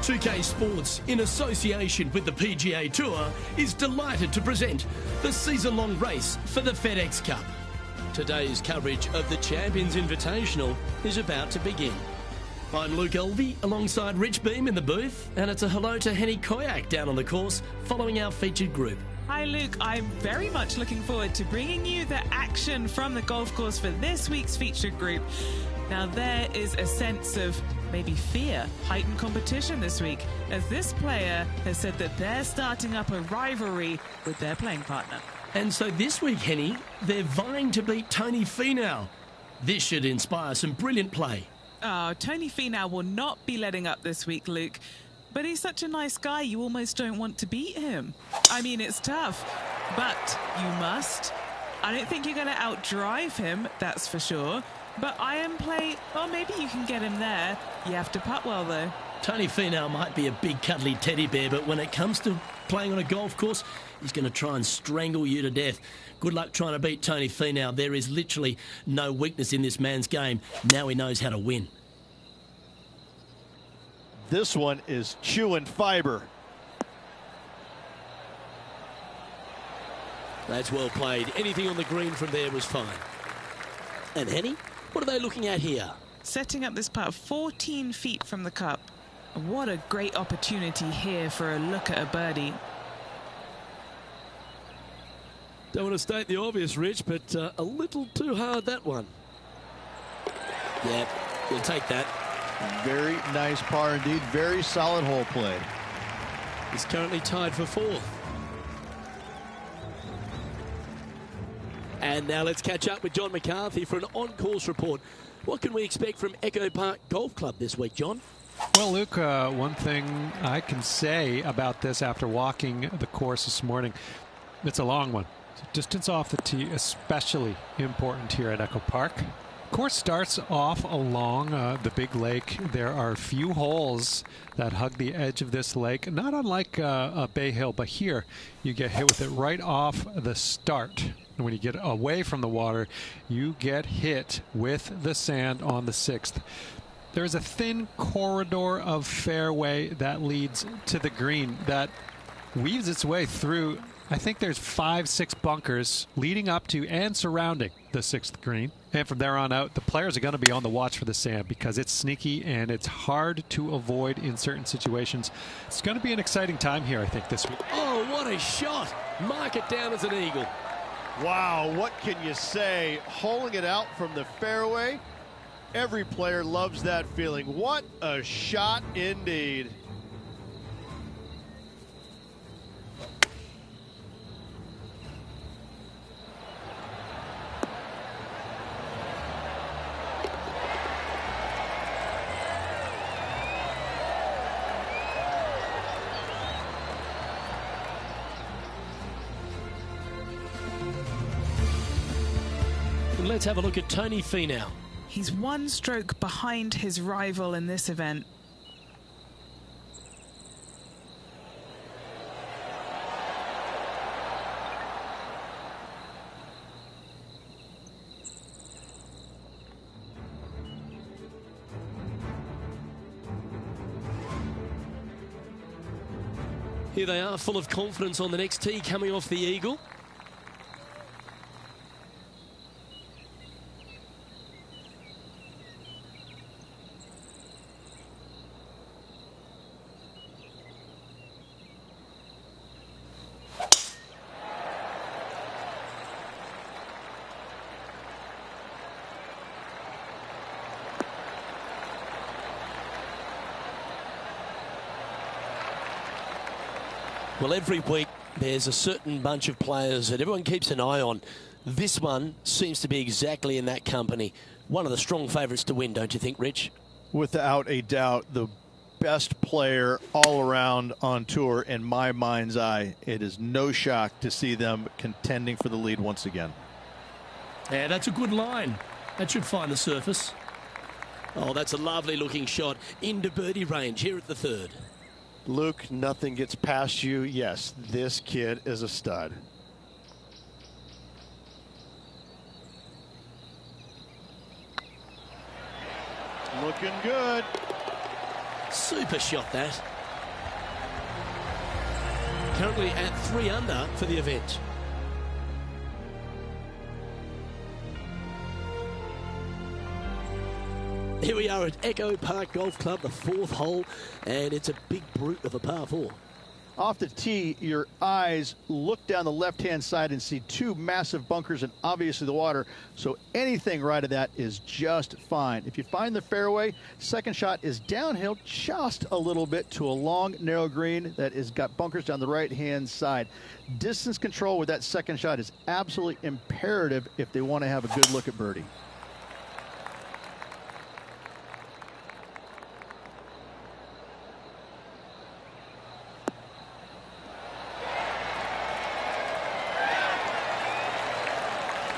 2K Sports, in association with the PGA Tour, is delighted to present the season-long race for the Fedex Cup. Today's coverage of the Champions Invitational is about to begin. I'm Luke Elvey, alongside Rich Beam in the booth, and it's a hello to Henny Koyak down on the course, following our featured group. Hi Luke, I'm very much looking forward to bringing you the action from the golf course for this week's featured group. Now there is a sense of maybe fear, heightened competition this week, as this player has said that they're starting up a rivalry with their playing partner. And so this week, Henny, they're vying to beat Tony Finau. This should inspire some brilliant play. Oh, Tony Finau will not be letting up this week, Luke. But he's such a nice guy, you almost don't want to beat him. I mean, it's tough, but you must. I don't think you're going to outdrive him, that's for sure. But iron play, well, maybe you can get him there. You have to putt well, though. Tony Finau might be a big cuddly teddy bear, but when it comes to playing on a golf course, he's going to try and strangle you to death. Good luck trying to beat Tony Finau. There is literally no weakness in this man's game. Now he knows how to win. This one is chewing fiber. That's well played. Anything on the green from there was fine. And Henny, what are they looking at here? Setting up this putt 14 feet from the cup. What a great opportunity here for a look at a birdie. Don't want to state the obvious, Rich, but a little too hard, that one. Yeah, we'll take that. Very nice par indeed. Very solid hole play. He's currently tied for fourth. And now let's catch up with John McCarthy for an on-course report. What can we expect from Echo Park Golf Club this week, John? Well, Luke, one thing I can say about this after walking the course this morning, it's a long one. So distance off the tee, especially important here at Echo Park. Course starts off along the big lake. There are a few holes that hug the edge of this lake, not unlike a Bay Hill, but here you get hit with it right off the start. And when you get away from the water, you get hit with the sand on the sixth. There's a thin corridor of fairway that leads to the green that weaves its way through. I think there's 5-6 bunkers leading up to and surrounding the sixth green. And from there on out, the players are going to be on the watch for the sand because it's sneaky and it's hard to avoid in certain situations. It's going to be an exciting time here, I think, this week. Oh, what a shot. Mark it down as an eagle. Wow, what can you say? Holing it out from the fairway. Every player loves that feeling. What a shot indeed. Let's have a look at Tony Finau. He's one stroke behind his rival in this event. Here they are, full of confidence on the next tee, coming off the eagle. Well, every week there's a certain bunch of players that everyone keeps an eye on. This one seems to be exactly in that company. One of the strong favourites to win, don't you think, Rich? Without a doubt, the best player all around on tour in my mind's eye. It is no shock to see them contending for the lead once again. Yeah, that's a good line. That should find the surface. Oh, that's a lovely looking shot into birdie range here at the third. Luke, nothing gets past you. Yes, this kid is a stud. Looking good. Super shot, that. currently at 3 under for the event. Here we are at Echo Park Golf Club, the 4th hole, and it's a big brute of a par 4. Off the tee, your eyes look down the left-hand side and see 2 massive bunkers and obviously the water. So anything right of that is just fine. If you find the fairway, second shot is downhill just a little bit to a long, narrow green that has got bunkers down the right-hand side. Distance control with that second shot is absolutely imperative if they want to have a good look at birdie.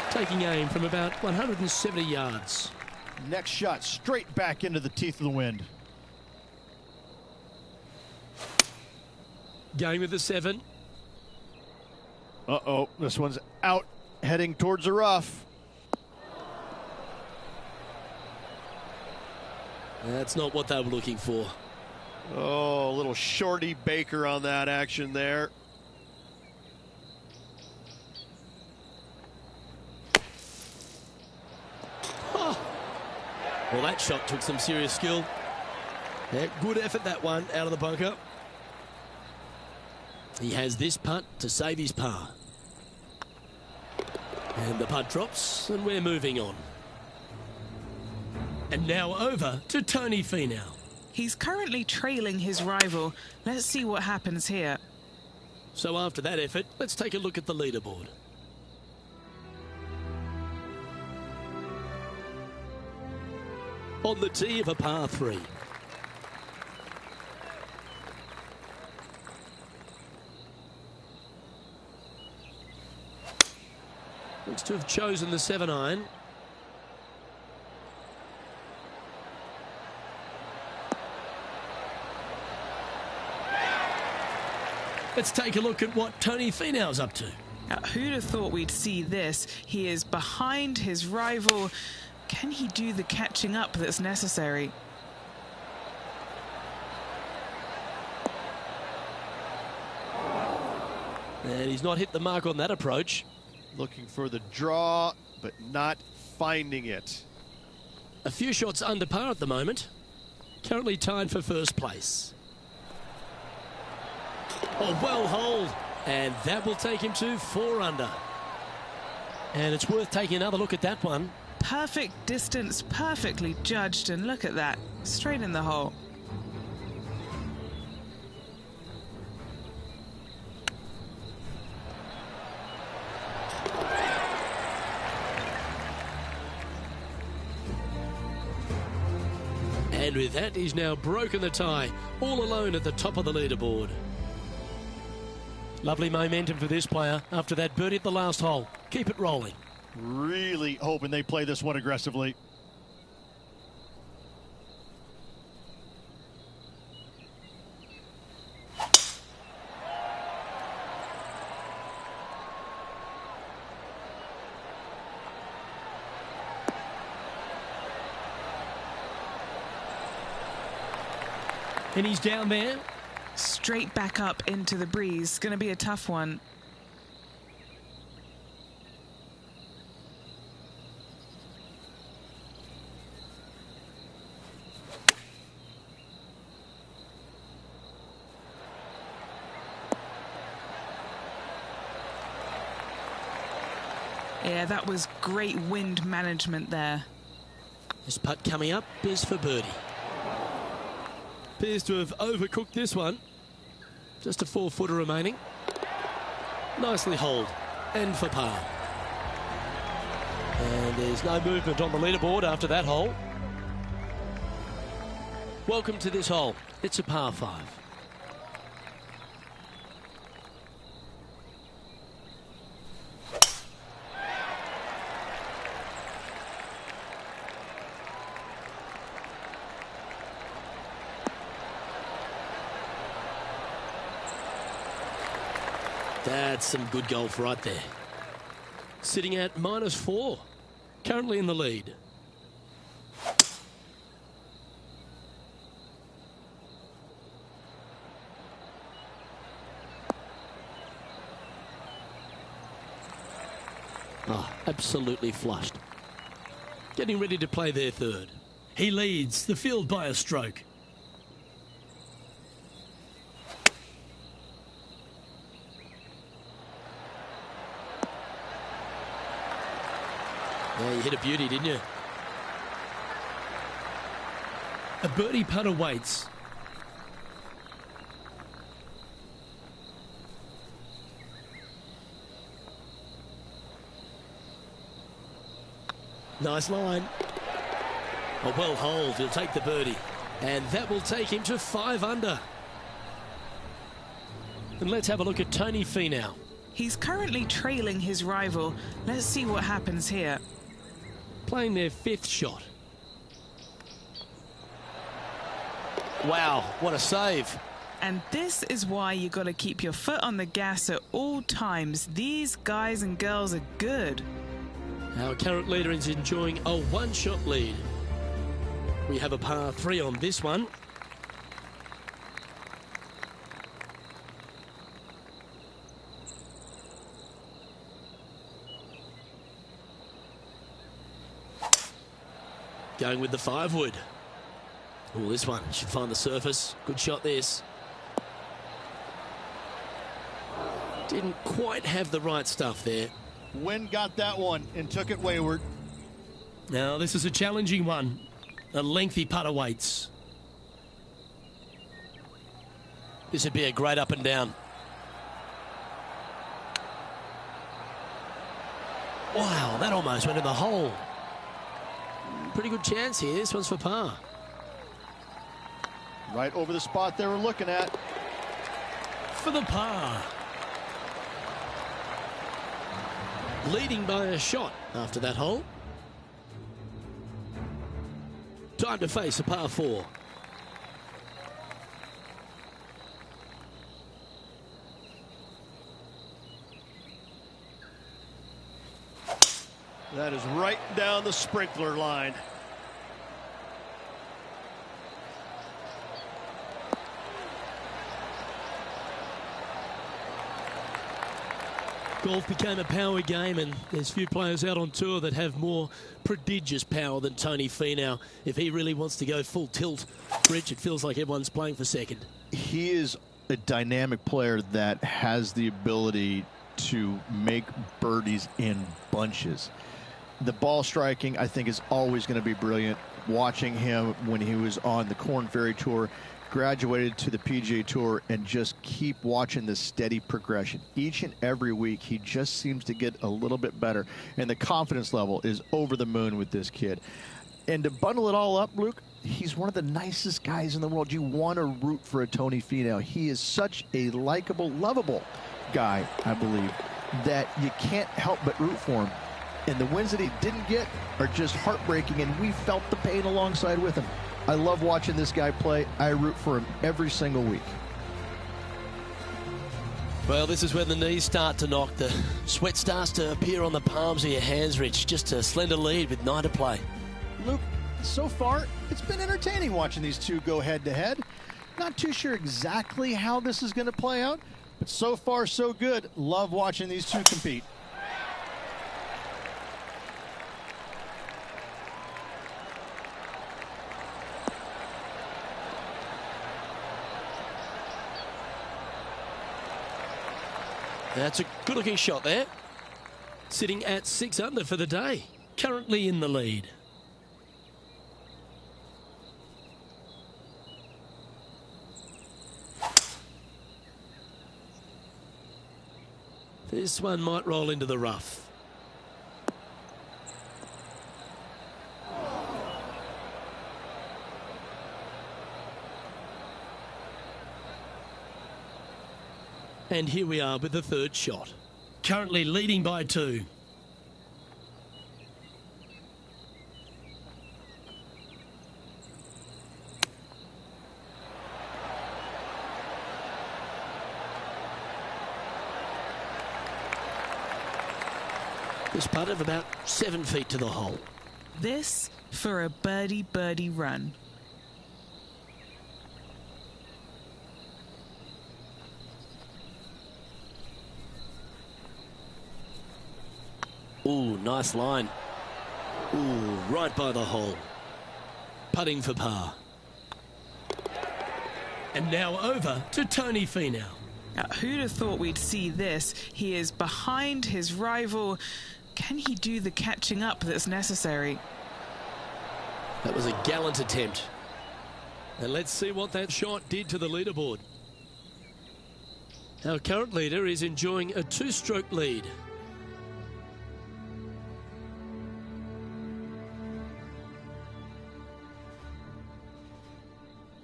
Taking aim from about 170 yards. Next shot straight back into the teeth of the wind. Going with the 7. Uh-oh, this one's out, heading towards the rough. That's not what they were looking for. Oh, a little shorty Baker on that action there. Well, that shot took some serious skill. Yeah, good effort, that one, out of the bunker. He has this putt to save his par. And the putt drops, and we're moving on. And now over to Tony Finau. He's currently trailing his rival. Let's see what happens here. So after that effort, let's take a look at the leaderboard. On the tee of a par 3. Looks to have chosen the 7-iron. Let's take a look at what Tony Finau's up to. Now, who'd have thought we'd see this? He is behind his rival. Can he do the catching up that's necessary? And he's not hit the mark on that approach. Looking for the draw, but not finding it. A few shots under par at the moment. Currently tied for first place. Oh, well holed. And that will take him to 4 under. And it's worth taking another look at that one. Perfect distance, perfectly judged, and look at that, straight in the hole. And with that, he's now broken the tie, all alone at the top of the leaderboard. Lovely momentum for this player after that birdie at the last hole. Keep it rolling. Really hoping they play this one aggressively. And he's down there. Straight back up into the breeze. Going to be a tough one. Yeah, that was great wind management there. This putt coming up is for birdie. Appears to have overcooked this one. Just a 4-footer remaining. Nicely holed. And for par. And there's no movement on the leaderboard after that hole. Welcome to this hole. It's a par 5. That's some good golf right there. Sitting at -4. Currently in the lead. Oh, absolutely flushed. Getting ready to play their third. He leads the field by a stroke. Yeah, you hit a beauty, didn't you? A birdie putt awaits. Nice line. A well hold. He'll take the birdie. And that will take him to 5 under. And let's have a look at Tony Finau. He's currently trailing his rival. Let's see what happens here. Playing their 5th shot. Wow, what a save. And this is why you got to keep your foot on the gas at all times. These guys and girls are good. Our current leader is enjoying a 1-shot lead. We have a par 3 on this one. Going with the 5-wood. Oh, this one should find the surface. Good shot, this. Didn't quite have the right stuff there. Wind got that one and took it wayward. Now, this is a challenging one. A lengthy putt awaits. This would be a great up and down. Wow, that almost went in the hole. Pretty good chance here. This one's for par. Right over the spot they were looking at. For the par. Leading by a shot after that hole. Time to face a par 4. That is right down the sprinkler line. Golf became a power game, and there's few players out on tour that have more prodigious power than Tony Finau. If he really wants to go full tilt, Rich, it feels like everyone's playing for second. He is a dynamic player that has the ability to make birdies in bunches. The ball striking, I think, is always going to be brilliant. Watching him when he was on the Korn Ferry Tour, graduated to the PGA Tour, and just keep watching this steady progression. Each and every week, he just seems to get a little bit better, and the confidence level is over the moon with this kid. And to bundle it all up, Luke, he's one of the nicest guys in the world. You want to root for a Tony Finau. He is such a likable, lovable guy, I believe, that you can't help but root for him. And the wins that he didn't get are just heartbreaking, and we felt the pain alongside with him. I love watching this guy play. I root for him every single week. Well, this is when the knees start to knock. The sweat starts to appear on the palms of your hands, Rich. Just a slender lead with 9 to play. Luke, so far, it's been entertaining watching these two go head-to-head. Not too sure exactly how this is going to play out, but so far, so good. Love watching these two compete. That's a good-looking shot there. Sitting at 6 under for the day. Currently in the lead. This one might roll into the rough. And here we are with the 3rd shot. Currently leading by 2. This putt of about 7 feet to the hole. This for a birdie run. Ooh, nice line. Ooh, right by the hole. Putting for par. And now over to Tony Finau. Who'd have thought we'd see this? He is behind his rival. Can he do the catching up that's necessary? That was a gallant attempt. And let's see what that shot did to the leaderboard. Our current leader is enjoying a 2-stroke lead.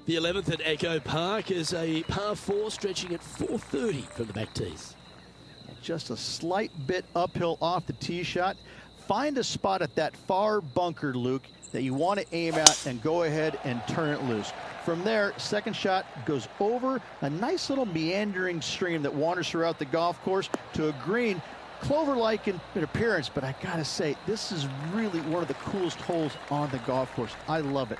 The 11th at Echo Park is a par 4 stretching at 430 from the back tees. Just a slight bit uphill off the tee shot. Find a spot at that far bunker, Luke, that you want to aim at and go ahead and turn it loose. From there, second shot goes over a nice little meandering stream that wanders throughout the golf course to a green, clover-like in appearance, but I gotta say, this is really one of the coolest holes on the golf course. I love it.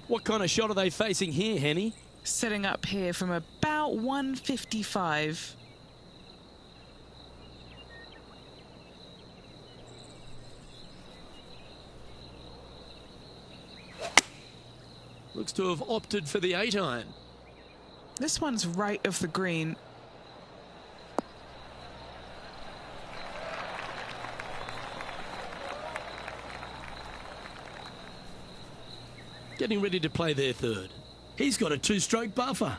What kind of shot are they facing here, Henny? Setting up here from about 155. Looks to have opted for the 8-iron. This one's right of the green. Getting ready to play their third. He's got a 2-stroke buffer.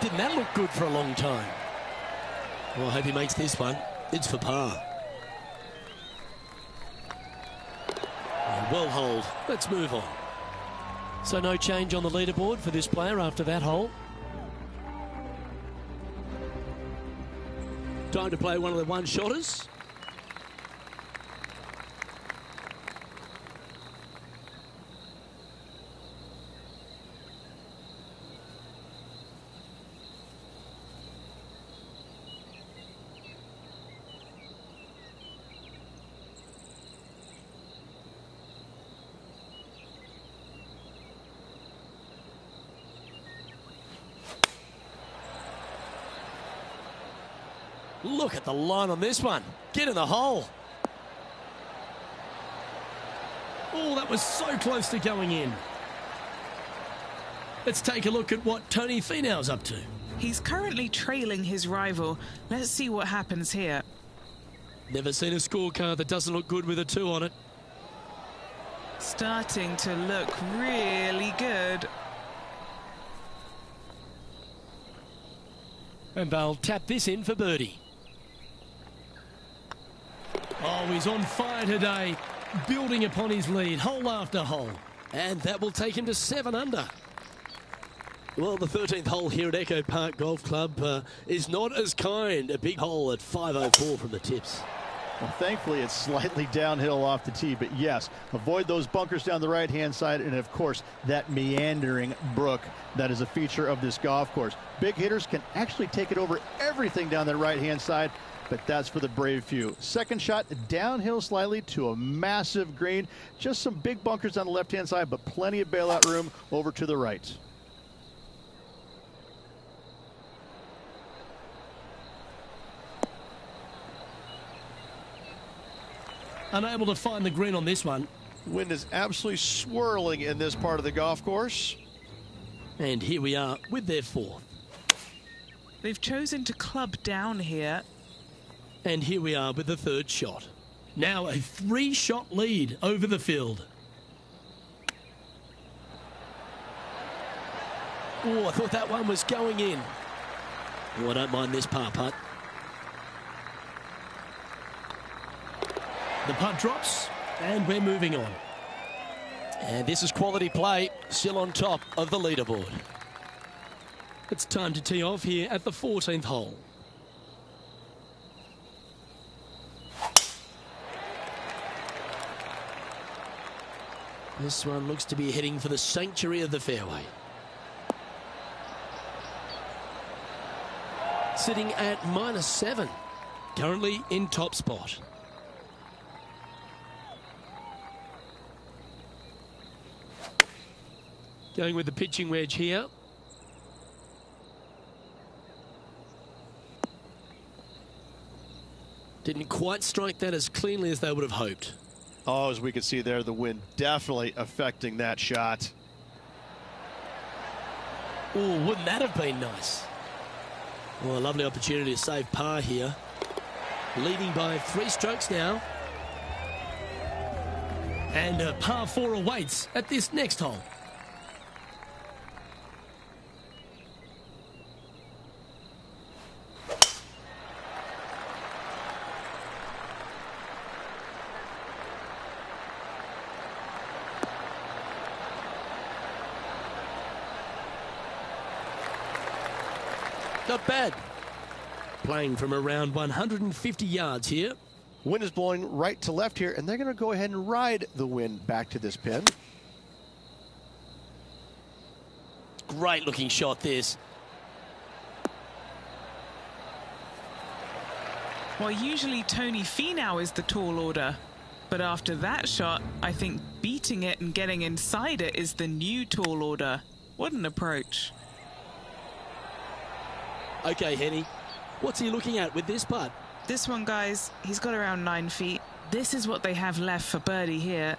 Didn't that look good for a long time? Well, I hope he makes this one. It's for par. Well holed. Let's move on. So no change on the leaderboard for this player after that hole. Time to play one of the one-shotters. Look at the line on this one. Get in the hole. Oh, that was so close to going in. Let's take a look at what Tony Finau's up to. He's currently trailing his rival. Let's see what happens here. Never seen a scorecard that doesn't look good with a 2 on it. Starting to look really good. And they'll tap this in for birdie. Oh, he's on fire today, building upon his lead, hole after hole. And that will take him to 7 under. Well, the 13th hole here at Echo Park Golf Club is not as kind. A big hole at 504 from the tips. Well, thankfully, it's slightly downhill off the tee, but yes, avoid those bunkers down the right-hand side, and of course, that meandering brook that is a feature of this golf course. Big hitters can actually take it over everything down that right-hand side, but that's for the brave few. Second shot, downhill slightly to a massive green. Just some big bunkers on the left-hand side, but plenty of bailout room over to the right. Unable to find the green on this one. Wind is absolutely swirling in this part of the golf course. And here we are with their 4th. They've chosen to club down here. And here we are with the 3rd shot. Now a 3-shot lead over the field. Oh, I thought that one was going in. Oh, I don't mind this par putt. The putt drops, and we're moving on. And this is quality play, still on top of the leaderboard. It's time to tee off here at the 14th hole. This one looks to be heading for the sanctuary of the fairway. Sitting at -7, Currently in top spot. Going with the pitching wedge here. Didn't quite strike that as cleanly as they would have hoped. Oh, as we can see there, the wind definitely affecting that shot. Oh, wouldn't that have been nice? Well, a lovely opportunity to save par here. Leading by 3 strokes now. And a par 4 awaits at this next hole. Not bad. Playing from around 150 yards here. Wind is blowing right to left here, and they're going to go ahead and ride the wind back to this pin. Great looking shot this. Well, usually Tony Finau is the tall order. But after that shot, I think beating it and getting inside it is the new tall order. What an approach. Okay, Henny. What's he looking at with this putt? This one, guys, he's got around 9 feet. This is what they have left for birdie here.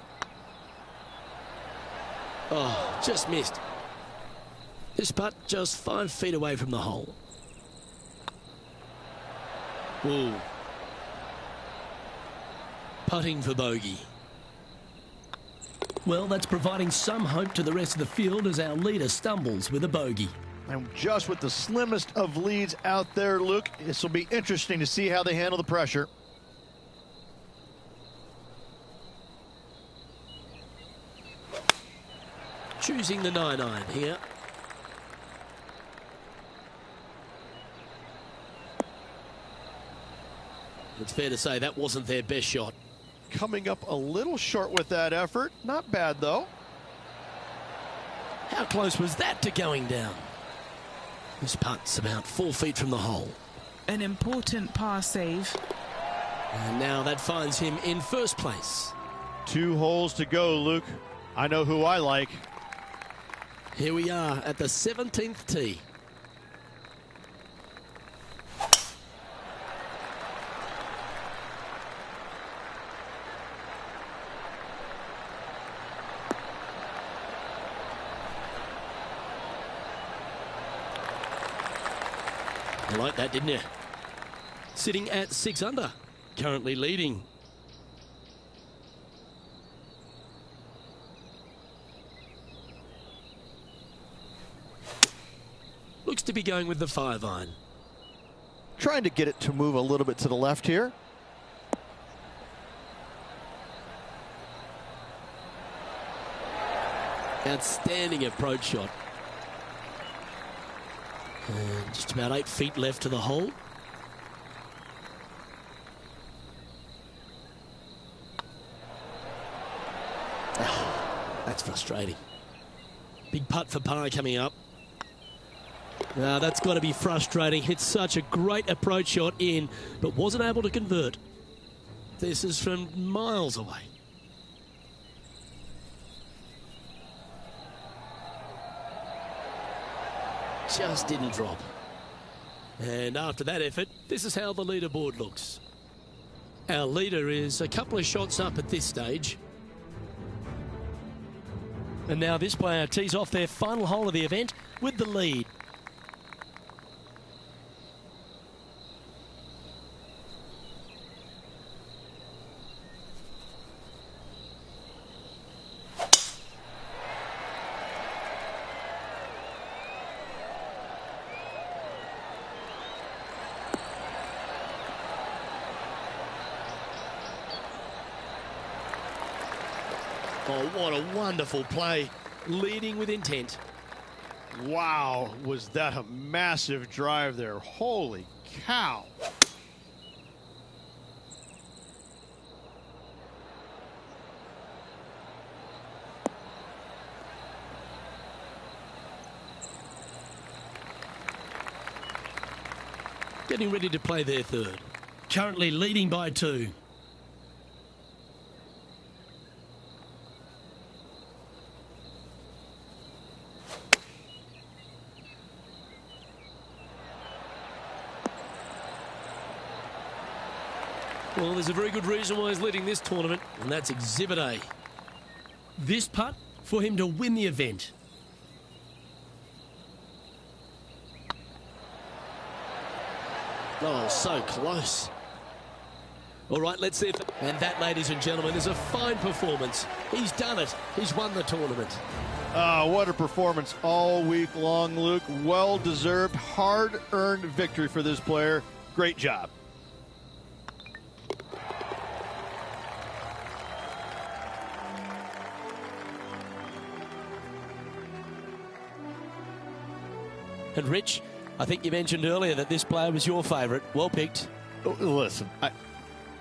Oh, just missed. This putt just 5 feet away from the hole. Ooh. Putting for bogey. Well, that's providing some hope to the rest of the field as our leader stumbles with a bogey. And just with the slimmest of leads out there, Luke, this will be interesting to see how they handle the pressure. Choosing the 9-iron here. It's fair to say that wasn't their best shot. Coming up a little short with that effort. Not bad, though. How close was that to going down? This putt's about 4 feet from the hole. An important par save. And now that finds him in first place. 2 holes to go, Luke. I know who I like. Here we are at the 17th tee. You like that, didn't you? Sitting at 6 under, currently leading. Looks to be going with the 5-iron. Trying to get it to move a little bit to the left here. Outstanding approach shot. And just about 8 feet left to the hole. Oh, that's frustrating. Big putt for par coming up. Now that's got to be frustrating. Hit such a great approach shot in, but wasn't able to convert. This is from miles away. Just didn't drop. And after that effort, this is how the leaderboard looks. Our leader is a couple of shots up at this stage. And now this player tees off their final hole of the event with the lead. Oh, what a wonderful play. Leading with intent. Wow, was that a massive drive there. Holy cow. Getting ready to play their third. Currently leading by 2. Well, there's a very good reason why he's leading this tournament, and that's Exhibit A. This putt for him to win the event. Oh, so close. All right, let's see if... And that, ladies and gentlemen, is a fine performance. He's done it. He's won the tournament. What a performance all week long, Luke. Well-deserved, hard-earned victory for this player. Great job. And Rich, I think you mentioned earlier that this player was your favourite. Well picked. Listen,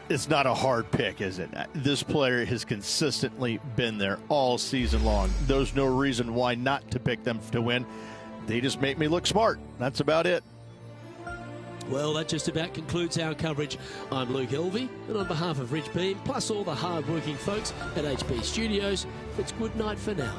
it's not a hard pick, is it? This player has consistently been there all season long. There's no reason why not to pick them to win. They just make me look smart. That's about it. Well, that just about concludes our coverage. I'm Luke Elvey, and on behalf of Rich Beam, plus all the hard-working folks at HB Studios, it's good night for now.